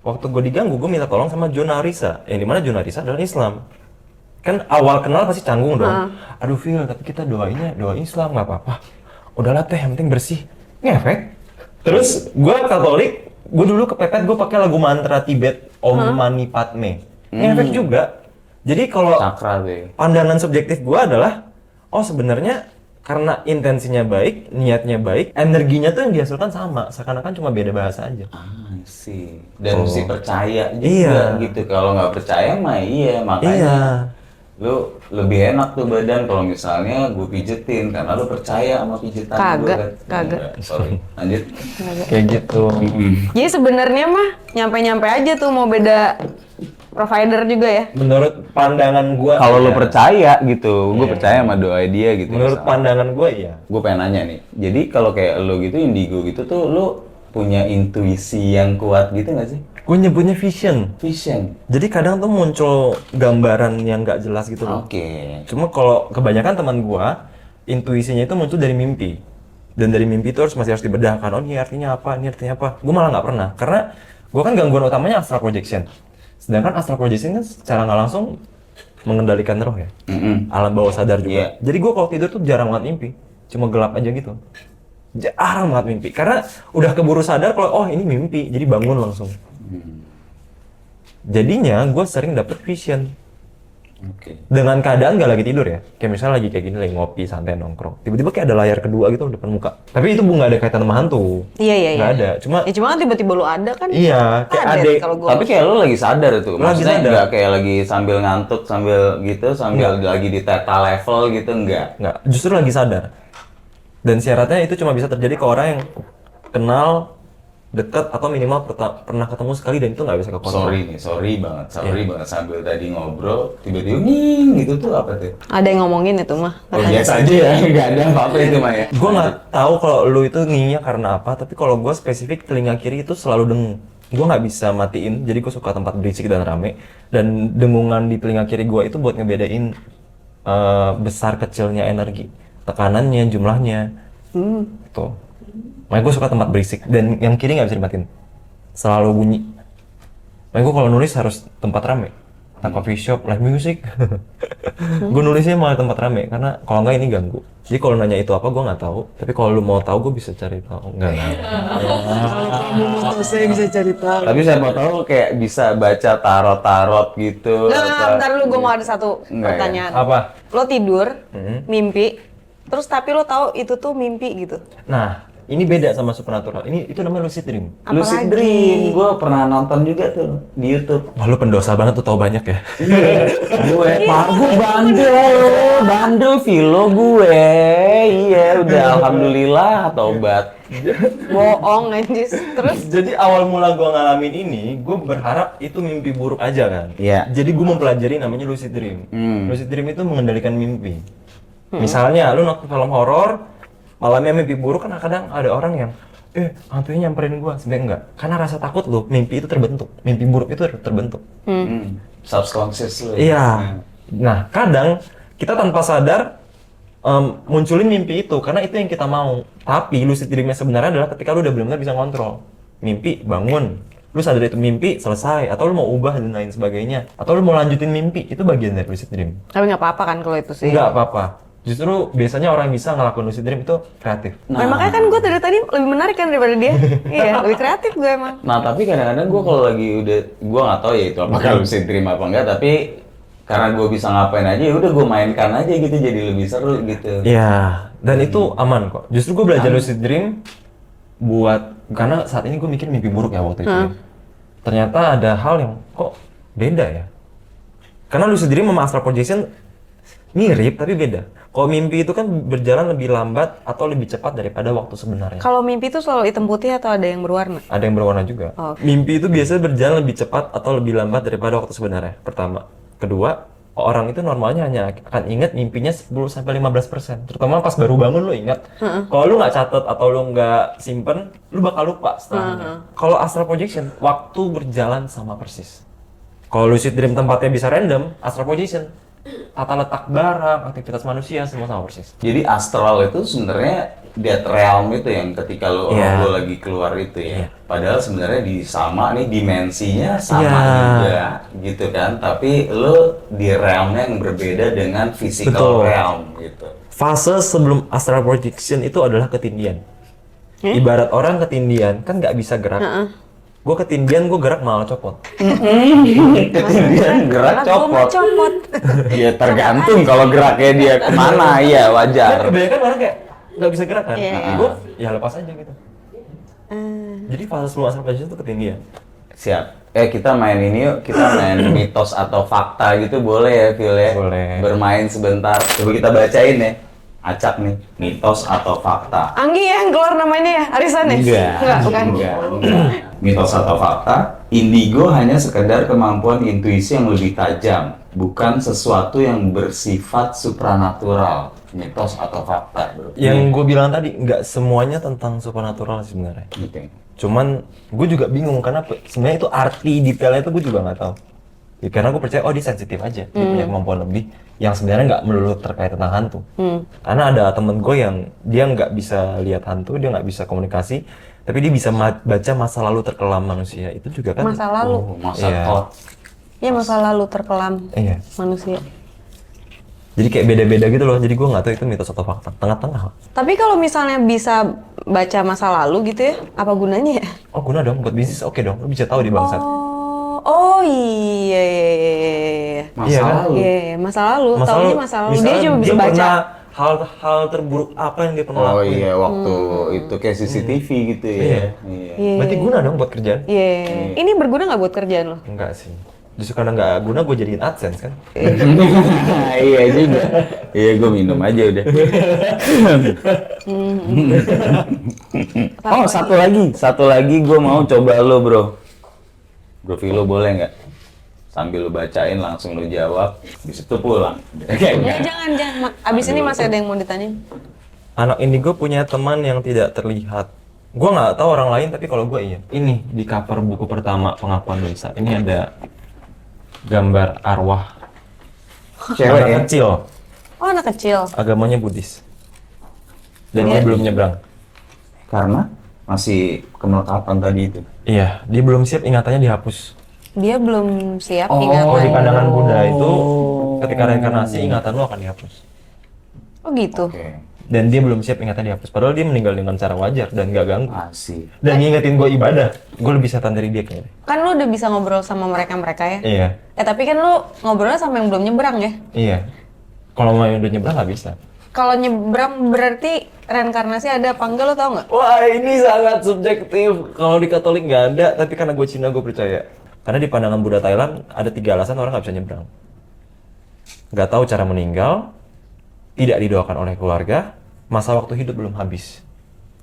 Waktu gue diganggu, gue minta tolong sama Jona Arisa. Yang dimana Jona Arisa adalah Islam. Kan awal kenal pasti canggung dong. Aduh Phil, tapi kita doa Islam, nggak apa-apa. Udahlah teh, yang penting bersih. Ngefek. Terus gue Katolik, gue dulu kepepet gue pakai lagu mantra Tibet, Om Mani Padme. Ngefek juga. Jadi kalau sakral deh. pandangan subjektif gue adalah, oh sebenarnya karena intensinya baik, niatnya baik, energinya tuh yang dihasilkan sama, seakan-akan cuma beda bahasa aja. Sih. Dan mesti percaya juga Iya. gitu. Kalau nggak percaya mah iya, makanya Iya. lu lebih enak tuh badan kalau misalnya gue pijetin karena lu percaya sama pijetan Kagak, gua, kan? kagak. Enggak, sorry. Lanjut. Kayak gitu. Jadi sebenarnya mah nyampe-nyampe aja tuh, mau beda provider juga ya. Menurut pandangan gue, Kalau lu percaya gitu, gue percaya sama doa dia gitu. menurut misalnya. pandangan gue iya. Gue pengen nanya nih, jadi kalau kayak lu gitu indigo gitu tuh lu punya intuisi yang kuat gitu nggak sih? Gue nyebutnya vision. Vision. Jadi kadang tuh muncul gambaran yang nggak jelas gitu loh. Oke. Cuma kalau kebanyakan teman gue, intuisinya itu muncul dari mimpi. Dan dari mimpi itu masih harus dibedahkan. Oh ini artinya apa, ini artinya apa. Gue malah nggak pernah. Karena gue kan gangguan utamanya astral projection. Sedangkan astral projection kan secara nggak langsung mengendalikan roh ya. Alam bawah sadar juga. Iya. Jadi gue kalau tidur tuh jarang banget mimpi. Cuma gelap aja gitu. Jarang banget mimpi. Karena udah keburu sadar kalau oh ini mimpi. Jadi bangun langsung. Jadinya gue sering dapet vision. Oke. Dengan keadaan gak lagi tidur ya, kayak misalnya lagi kayak gini, lagi ngopi, santai, nongkrong. Tiba-tiba kayak ada layar kedua gitu depan muka. Tapi itu nggak ada kaitan sama hantu. Iya. Nggak ada, cuma Ya cuma kan tiba-tiba lu ada kan. iya, kayak Kaget adek. kalau gua. Tapi kayak lu lagi sadar itu, Lagi maksudnya sadar. nggak kayak lagi sambil ngantuk, sambil gitu, sambil lagi di theta level gitu, enggak. Nggak, justru lagi sadar. Dan syaratnya itu cuma bisa terjadi ke orang yang kenal, dekat, atau minimal pernah ketemu sekali dan itu nggak bisa kekontrol. Sorry banget sambil tadi ngobrol, tiba-tiba ning gitu tuh apa tuh? Ada yang ngomongin itu mah. Oh biasa aja ya, nggak ada apa-apa itu mah ya. Gue nggak tahu kalau lu itu nginginnya karena apa, tapi kalau gue spesifik telinga kiri itu selalu dengung. Gue nggak bisa matiin, jadi gue suka tempat berisik dan rame. Dan dengungan di telinga kiri gue itu buat ngebedain besar kecilnya energi, tekanannya, jumlahnya. Tuh. Makanya gue suka tempat berisik dan yang kiri nggak bisa dimatiin, selalu bunyi. Makanya gue kalau nulis harus tempat rame, coffee shop, live music. Gue nulisnya malah tempat rame karena kalau nggak ini ganggu. Jadi kalau nanya itu apa gue nggak tahu, tapi kalau lu mau tahu gue bisa cari tahu. Enggak. Kamu mau saya bisa cari tahu. Tapi saya mau tahu kayak bisa baca tarot gitu. Nah, bentar dulu gue mau ada satu Enggak ya? pertanyaan. Apa? Lo tidur, mimpi, terus tapi lo tahu itu tuh mimpi gitu. Nah, ini beda sama supernatural. Itu namanya lucid dream. Lucid Dream, gue pernah nonton juga tuh di YouTube. Wah, lu pendosa banget tuh, tahu banyak ya. gue bandel filo gue, iya udah alhamdulillah tobat. Bohong anjis. Terus Jadi awal mula gua ngalamin ini, gua berharap itu mimpi buruk aja kan. Iya. Jadi gua mempelajari namanya lucid dream. Lucid dream itu mengendalikan mimpi. Hmm. Misalnya lu nonton film horor, malamnya mimpi buruk, kan kadang ada orang yang hantunya nyamperin gua, sebenarnya enggak. Karena rasa takut lu, mimpi itu terbentuk. Mimpi buruk itu terbentuk. Subconscious lu. Iya. Nah, kadang kita tanpa sadar munculin mimpi itu karena itu yang kita mau. Tapi lucid dreamnya sebenarnya adalah ketika lu udah benar-benar bisa ngontrol. Mimpi, bangun. Lu sadar itu mimpi, selesai. Atau lu mau ubah dan lain sebagainya. Atau lu mau lanjutin mimpi, itu bagian dari lucid dream. tapi nggak apa-apa kan kalau itu sih. Enggak apa-apa. Justru biasanya orang yang bisa ngelakuin lucid dream itu kreatif. Nah, makanya kan gue dari tadi lebih menarik kan daripada dia. Iya, lebih kreatif gue emang. Nah tapi kadang-kadang gue kalau lagi udah, gue nggak tahu ya itu apakah lucid dream apa enggak, tapi karena gue bisa ngapain aja, ya udah gue mainkan aja gitu, jadi lebih seru gitu. Iya, dan itu aman kok. Justru gue belajar lucid dream karena saat ini gue mikir mimpi buruk ya waktu itu ya. Ternyata ada hal yang kok beda ya. Karena lucid dream sama astral projection mirip tapi beda. Kalau mimpi itu kan berjalan lebih lambat atau lebih cepat daripada waktu sebenarnya. Kalau mimpi itu selalu hitam putih atau ada yang berwarna? Ada yang berwarna juga. Oh. Mimpi itu biasanya berjalan lebih cepat atau lebih lambat daripada waktu sebenarnya. Pertama. Kedua, orang itu normalnya hanya akan ingat mimpinya 10-15%. Terutama pas baru bangun lu ingat. Kalau lu nggak catat atau lu nggak simpen, lu bakal lupa setelahnya. Kalau astral projection, waktu berjalan sama persis. Kalau lucid dream tempatnya bisa random, astral projection tata letak barang, aktivitas manusia semua sama persis. Jadi astral itu sebenarnya dead realm itu yang ketika lo Iya. lo lagi keluar itu ya. Iya. Padahal sebenarnya sama nih dimensinya sama Iya. juga gitu kan. Tapi lo di realmnya yang berbeda dengan physical Betul. realm gitu. Fase sebelum astral projection itu adalah ketindian. Ibarat orang ketindian kan nggak bisa gerak. Gue ketindian, gue gerak malah copot. Kemudian gerak Karena gua mau copot. copot. Ya tergantung kalau geraknya dia kemana, ya wajar. Kebanyakan orang kayak nggak bisa gerak kan. Iya. Gue ya lepas aja gitu. Jadi fase sebelum astral projection itu ketindian. Siap. Kita main ini yuk, kita main mitos atau fakta gitu boleh ya, Phil ya? Boleh. Bermain sebentar. Coba kita bacain ya. Acak nih, mitos atau fakta. Anggi ya yang keluar namanya ya, Arisan ya? Enggak, bukan. Enggak. Mitos atau fakta, indigo hanya sekedar kemampuan intuisi yang lebih tajam, bukan sesuatu yang bersifat supranatural. Mitos atau fakta, bro. Yang gue bilang tadi, nggak semuanya tentang supernatural sih sebenarnya. Oke. Cuman gue juga bingung karena sebenarnya itu arti detailnya itu gue juga nggak tahu. Ya, karena gue percaya dia sensitif aja, dia punya kemampuan lebih yang sebenarnya nggak melulu terkait tentang hantu. Karena ada temen gue yang dia nggak bisa lihat hantu, dia nggak bisa komunikasi, tapi dia bisa baca masa lalu terkelam manusia. Itu juga kan Masa lalu. Masa Iya. thought. Iya, masa lalu terkelam Iya. manusia. Jadi kayak beda-beda gitu loh. Jadi gue nggak tahu itu mitos atau fakta. Tengah-tengah. Tapi kalau misalnya bisa baca masa lalu gitu ya, apa gunanya ya? Oh guna dong buat bisnis, oke dong. Lu bisa tahu di bangsat. Oh iya. Iya kan? lalu. Iya, masa lalu. Taunya masa lalu. Dia misalnya cuma bisa baca. pernah hal terburuk apa yang dia pernah Oh lakuin. iya, waktu itu kayak CCTV gitu ya. Iya. Iya. Berarti guna dong buat kerjaan? Iya. Ini berguna nggak buat kerjaan lo? Enggak sih. Justru karena nggak guna gue jadiin AdSense kan? Iya juga. Iya, gue minum aja udah. Oh, satu lagi gue mau coba lo, bro. Bro Vilo boleh nggak? Sambil lo bacain langsung lo jawab, habis itu pulang. Ya, jangan. Abis ini masih ada yang mau ditanyain. Anak indigo punya teman yang tidak terlihat. Gue nggak tahu orang lain, tapi kalau gue iya. Ini di cover buku pertama Pengakuan Dosa. Ini ada gambar arwah Cewek anak ya? kecil, Oh, anak kecil. agamanya Buddhis. Dan dia belum nyebrang. Karena masih kemelekatan tadi itu. Iya, dia belum siap, ingatannya dihapus. Dia belum siap Oh, di ingatan. pandangan Buddha itu ketika reinkarnasi ingatan lo akan dihapus. Oh gitu. Oke. Dan dia belum siap ingatan dihapus. Padahal dia meninggal dengan cara wajar dan gak ganggu. Asik. Dan ngingetin gue ibadah. Gue lebih setan dari dia kayaknya. Kan lu udah bisa ngobrol sama mereka ya? Iya, Tapi kan lu ngobrolnya sama yang belum nyebrang ya? iya. Kalau mau yang udah nyebrang nggak bisa. Kalau nyebrang berarti reinkarnasi ada apa enggak, lo tau nggak? Wah, ini sangat subjektif. Kalau di Katolik nggak ada, tapi karena gue Cina gue percaya. Karena di pandangan Buddha Thailand ada 3 alasan orang nggak bisa nyebrang. Nggak tahu cara meninggal, tidak didoakan oleh keluarga, masa waktu hidup belum habis.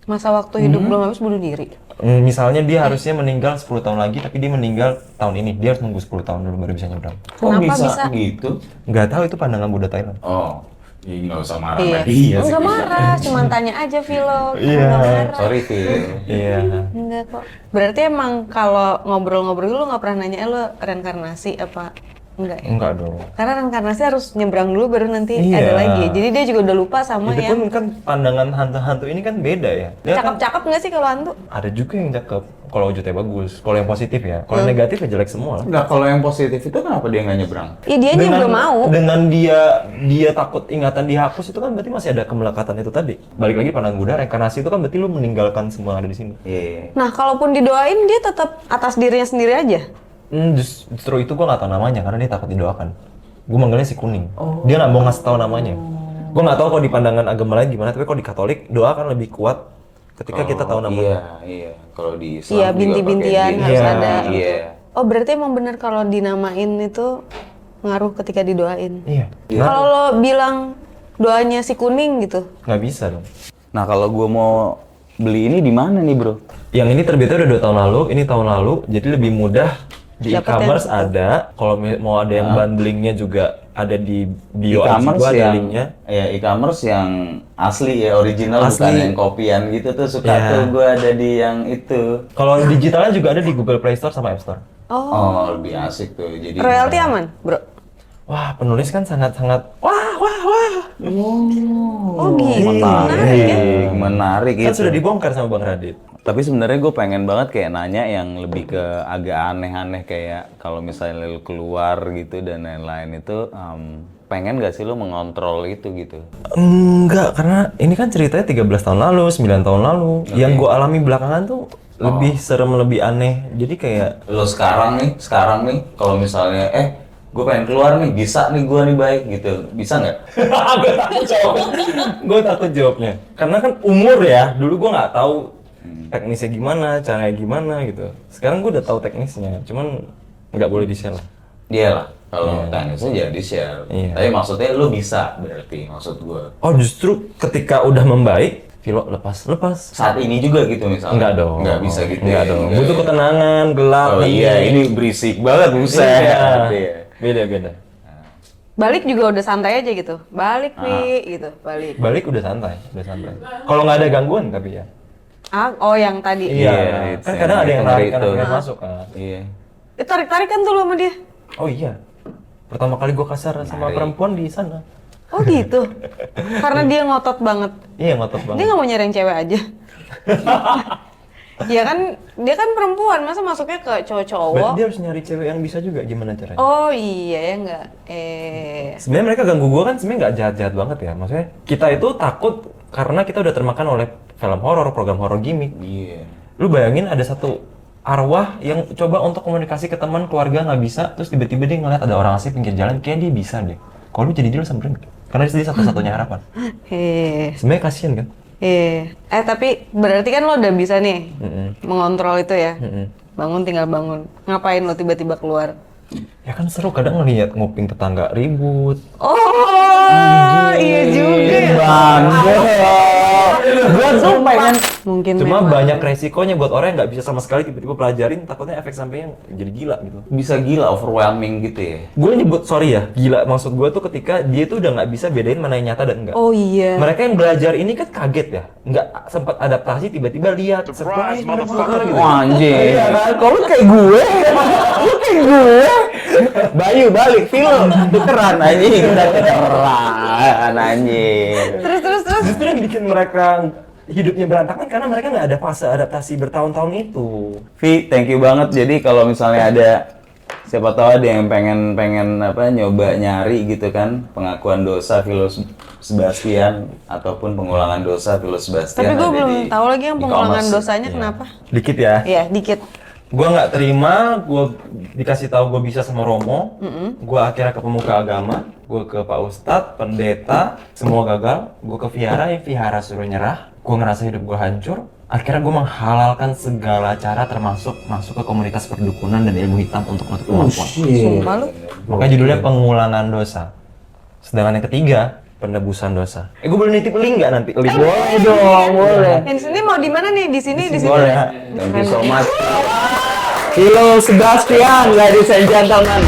Masa waktu hidup belum habis bunuh diri. Misalnya dia harusnya meninggal 10 tahun lagi, tapi dia meninggal tahun ini. Dia harus nunggu 10 tahun dulu baru bisa nyebrang. Kok Kenapa bisa, bisa? gitu? Nggak tahu itu pandangan Buddha Thailand. Oh, iya nggak usah marah. Iya. Mbak. Iya sih. Enggak marah, cuman tanya aja Vilo. Iya. Enggak marah. Sorry, Phil. Iya. Enggak kok. Berarti emang kalau ngobrol-ngobrol dulu nggak pernah nanya lo reinkarnasi apa enggak ya? Enggak dong. Karena reinkarnasi harus nyebrang dulu baru nanti Iya. ada lagi. Jadi dia juga udah lupa sama Itu yang pun kan pandangan hantu-hantu ini kan beda ya. Dia kan cakep-cakep nggak sih kalau hantu? ada juga yang cakep. Kalau wujudnya bagus. Kalau yang positif ya. Kalau yang negatif ya jelek semua lah. Nggak, kalau yang positif itu kenapa dia nggak nyebrang? Iya dia aja belum mau. Dengan dia takut ingatan dihapus itu kan berarti masih ada kemelekatan itu tadi. Balik lagi pandangan Buddha, reinkarnasi itu kan berarti lu meninggalkan semua yang ada di sini. Iya. Nah kalaupun didoain dia tetap atas dirinya sendiri aja. Justru itu gua nggak tahu namanya karena dia takut didoakan. Gue manggilnya si kuning. Dia nggak mau ngasih tahu namanya. Gue nggak tahu kalau di pandangan agama lain gimana, tapi kalau di Katolik doa kan lebih kuat ketika kita tahu namanya. Iya. Kalau di Islam Iya juga binti-bintian pakai harus Iya. ada. Iya. Oh berarti emang bener kalau dinamain itu ngaruh ketika didoain. Iya. Kalau lo bilang doanya si kuning gitu, Nggak bisa dong. Nah, kalau gue mau beli ini di mana nih, bro? Yang ini terbitnya udah 2 tahun lalu, ini tahun lalu, jadi lebih mudah di Dapet e-commerce yang- ada. Kalau mau ada yang bundlingnya juga ada di bio IG E-commerce gua ada yang linknya. ya e-commerce yang asli ya, original, Asli. bukan yang kopian gitu tuh. Suka Iya. tuh gue ada di yang itu. Kalau digitalnya juga ada di Google Play Store sama App Store. Oh, lebih asik tuh. Jadi royalti aman, bro. Wah, penulis kan sangat-sangat wah. Oh gitu. menarik Kan gitu. sudah dibongkar sama Bang Radit. Tapi sebenarnya gue pengen banget kayak nanya yang lebih ke agak aneh-aneh, kayak kalau misalnya lu keluar gitu dan lain-lain itu, pengen gak sih lu mengontrol itu gitu? Enggak, karena ini kan ceritanya 13 tahun lalu, 9 tahun lalu. Yang gue alami belakangan tuh lebih serem, lebih aneh. Jadi kayak Lo sekarang nih, kalau misalnya gue pengen keluar nih, bisa nih gue nih baik gitu, bisa nggak? gue takut jawabnya. Karena kan umur ya, dulu gue nggak tahu teknisnya gimana, caranya gimana gitu. Sekarang gue udah tahu teknisnya, cuman nggak boleh di-share lah. Iya lah, kalau teknisnya jadi share. Iya. Tapi maksudnya lu bisa berarti, maksud gue. Oh justru ketika udah membaik, Vilo lepas. Saat ini juga gitu misalnya? Enggak dong. Nggak bisa gitu Enggak ya? dong. Nggak. Butuh ketenangan, gelap. Oh iya, hening. ini berisik banget, buset. Iya. Beda-beda. Balik juga udah santai aja gitu. Balik nih gitu, balik. Balik udah santai. Kalau nggak ada gangguan tapi ya. Oh yang tadi. Iya, itu Kan kadang ada yang ngeri narik tuh. kanan masuk kan. Iya. Tarik-tarikan tuh lo sama dia. Oh iya. Pertama kali gue kasar sama perempuan di sana. Oh gitu. Karena dia ngotot banget. Iya ngotot Dia banget. nggak mau nyari yang cewek aja. Ya kan, dia kan perempuan, masa masuknya ke Berarti cowok-cowok? dia harus nyari cewek yang bisa juga gimana caranya? Oh iya ya nggak. Sebenarnya mereka ganggu gue kan sebenarnya nggak jahat-jahat banget ya. Maksudnya kita itu takut karena kita udah termakan oleh film horor, program horor gimmick. Iya. Lu bayangin ada satu arwah yang coba untuk komunikasi ke teman keluarga nggak bisa, terus tiba-tiba dia ngeliat ada orang asing pinggir jalan, kayak dia bisa deh. Kalau lu jadi dia lu samperin, karena dia satu-satunya harapan. Sebenarnya kasihan kan? Tapi berarti kan lo udah bisa nih mengontrol itu ya. Bangun tinggal bangun. Ngapain lo tiba-tiba keluar? Ya kan seru kadang ngeliat nguping tetangga ribut. Oh, iya juga. Gue tuh pengen Mungkin Cuma memang. banyak resikonya buat orang yang nggak bisa sama sekali tiba-tiba pelajarin, takutnya efek sampingnya jadi gila gitu. bisa gila, overwhelming gitu ya. Gue nyebut sorry ya, gila maksud gue tuh ketika dia tuh udah nggak bisa bedain mana yang nyata dan enggak. Oh iya. Mereka yang belajar ini kan kaget ya, nggak sempat adaptasi, tiba-tiba lihat surprise motherfucker gitu. Wah, anjing. Iya kan? Kalau lu kayak gue, lu kayak gue. Bayu balik film, tukeran anjing, kita tukeran anjing. Terus. Justru yang bikin mereka hidupnya berantakan karena mereka nggak ada fase adaptasi bertahun-tahun itu. Vi, thank you banget. Jadi kalau misalnya ada siapa tahu ada yang pengen apa nyoba nyari gitu kan pengakuan dosa Philo Sebastian ataupun pengulangan dosa Philo Sebastian. Tapi gue ada belum di tahu lagi yang pengulangan e-commerce. dosanya kenapa. Dikit ya. Iya, dikit. Gue nggak terima, gue dikasih tahu gue bisa sama Romo, gue akhirnya ke pemuka agama, gue ke Pak Ustadz, pendeta, semua gagal, gue ke Vihara, yang Vihara suruh nyerah, gue ngerasa hidup gue hancur, akhirnya gue menghalalkan segala cara termasuk masuk ke komunitas perdukunan dan ilmu hitam untuk menutup kemampuan. Sumpah lu. Makanya judulnya pengulangan dosa. Sedangkan yang ketiga, penebusan dosa. Gue boleh nitip link nggak nanti? Link. Boleh dong, boleh. Yang sini mau di mana nih? Di sini, di sini. Boleh. Thank you so much. Philo Sebastian, ladies and gentlemen.